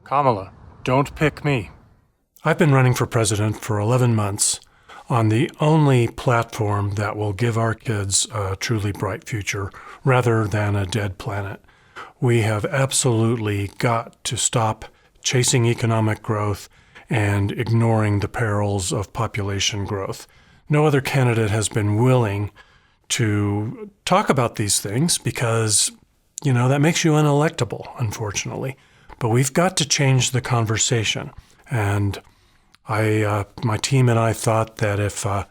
Kamala, don't pick me. I've been running for president for 11 months on the only platform that will give our kids a truly bright future rather than a dead planet. We have absolutely got to stop chasing economic growth and ignoring the perils of population growth. No other candidate has been willing to talk about these things because, that makes you unelectable, unfortunately. But we've got to change the conversation. And my team and I thought that if a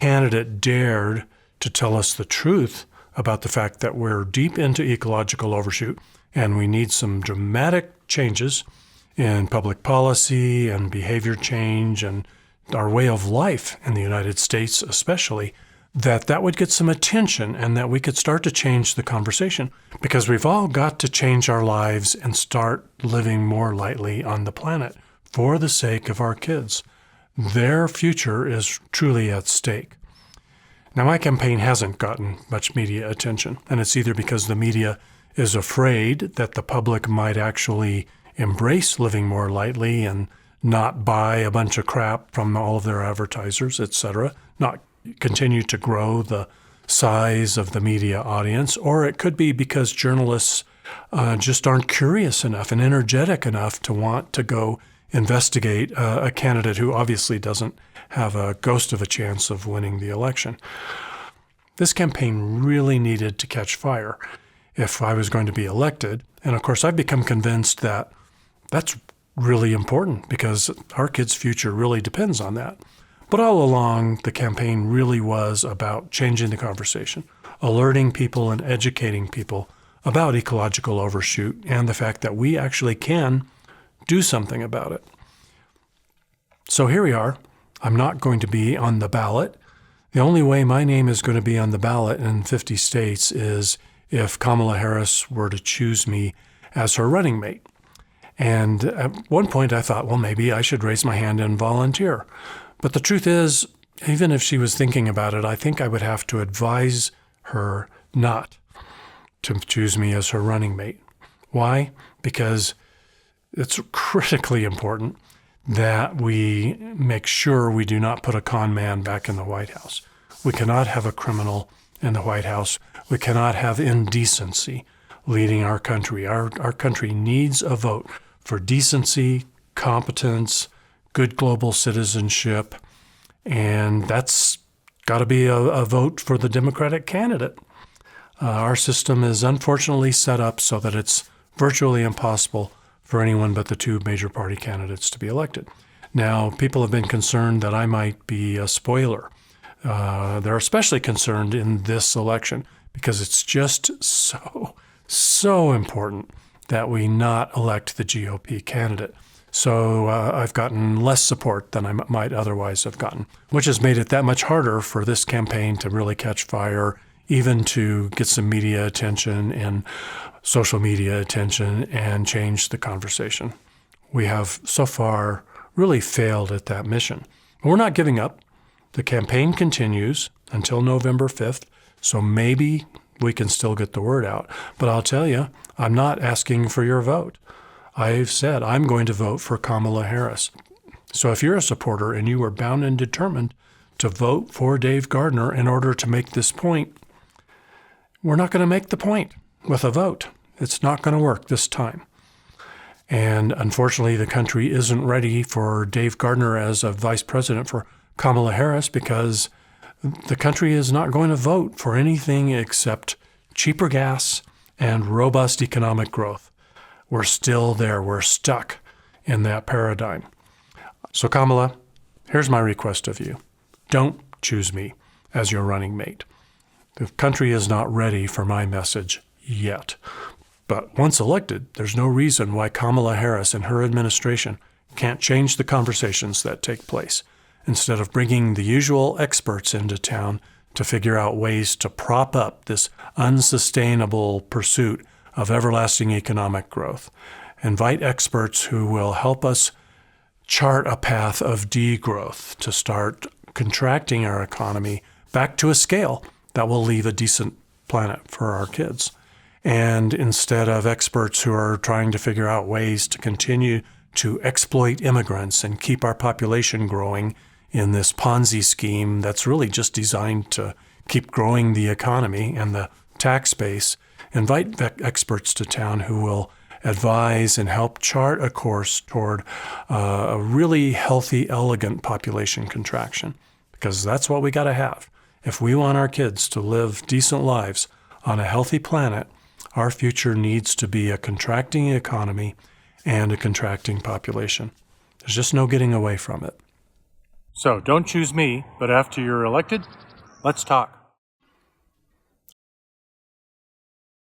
candidate dared to tell us the truth about the fact that we're deep into ecological overshoot and we need some dramatic changes in public policy and behavior change and our way of life in the United States especially, that would get some attention and that we could start to change the conversation, because we've all got to change our lives and start living more lightly on the planet for the sake of our kids. Their future is truly at stake. Now, my campaign hasn't gotten much media attention, and it's either because the media is afraid that the public might actually embrace living more lightly and not buy a bunch of crap from all of their advertisers, etc., not continue to grow the size of the media audience, or it could be because journalists just aren't curious enough and energetic enough to want to go investigate a candidate who obviously doesn't have a ghost of a chance of winning the election. This campaign really needed to catch fire if I was going to be elected. And of course, I've become convinced that that's really important because our kids' future really depends on that. But all along, the campaign really was about changing the conversation, alerting people and educating people about ecological overshoot and the fact that we actually can do something about it. So here we are. I'm not going to be on the ballot. The only way my name is going to be on the ballot in 50 states is if Kamala Harris were to choose me as her running mate. And at one point I thought, well, maybe I should raise my hand and volunteer. But the truth is, even if she was thinking about it, I think I would have to advise her not to choose me as her running mate. Why? Because it's critically important that we make sure we do not put a con man back in the White House. We cannot have a criminal in the White House. We cannot have indecency leading our country. Our country needs a vote for decency, competence, good global citizenship, and that's got to be a vote for the Democratic candidate. Our system is unfortunately set up so that it's virtually impossible for anyone but the two major party candidates to be elected. Now, people have been concerned that I might be a spoiler. They're especially concerned in this election because it's just so important that we not elect the GOP candidate. So I've gotten less support than I might otherwise have gotten, which has made it that much harder for this campaign to really catch fire, even to get some media attention and social media attention and change the conversation. We have so far really failed at that mission. We're not giving up. The campaign continues until November 5th, so maybe we can still get the word out. But I'll tell you, I'm not asking for your vote. I've said I'm going to vote for Kamala Harris. So if you're a supporter and you are bound and determined to vote for Dave Gardner in order to make this point, we're not going to make the point with a vote. It's not going to work this time. And unfortunately, the country isn't ready for Dave Gardner as a vice president for Kamala Harris because the country is not going to vote for anything except cheaper gas and robust economic growth. We're still there. We're stuck in that paradigm. So Kamala, here's my request of you. Don't choose me as your running mate. The country is not ready for my message yet. But once elected, there's no reason why Kamala Harris and her administration can't change the conversations that take place. Instead of bringing the usual experts into town to figure out ways to prop up this unsustainable pursuit of everlasting economic growth. Invite experts who will help us chart a path of degrowth to start contracting our economy back to a scale that will leave a decent planet for our kids. And instead of experts who are trying to figure out ways to continue to exploit immigrants and keep our population growing in this Ponzi scheme that's really just designed to keep growing the economy and the tax base, invite experts to town who will advise and help chart a course toward a really healthy, elegant population contraction, because that's what we got to have. If we want our kids to live decent lives on a healthy planet, our future needs to be a contracting economy and a contracting population. There's just no getting away from it. So don't choose me, but after you're elected, let's talk.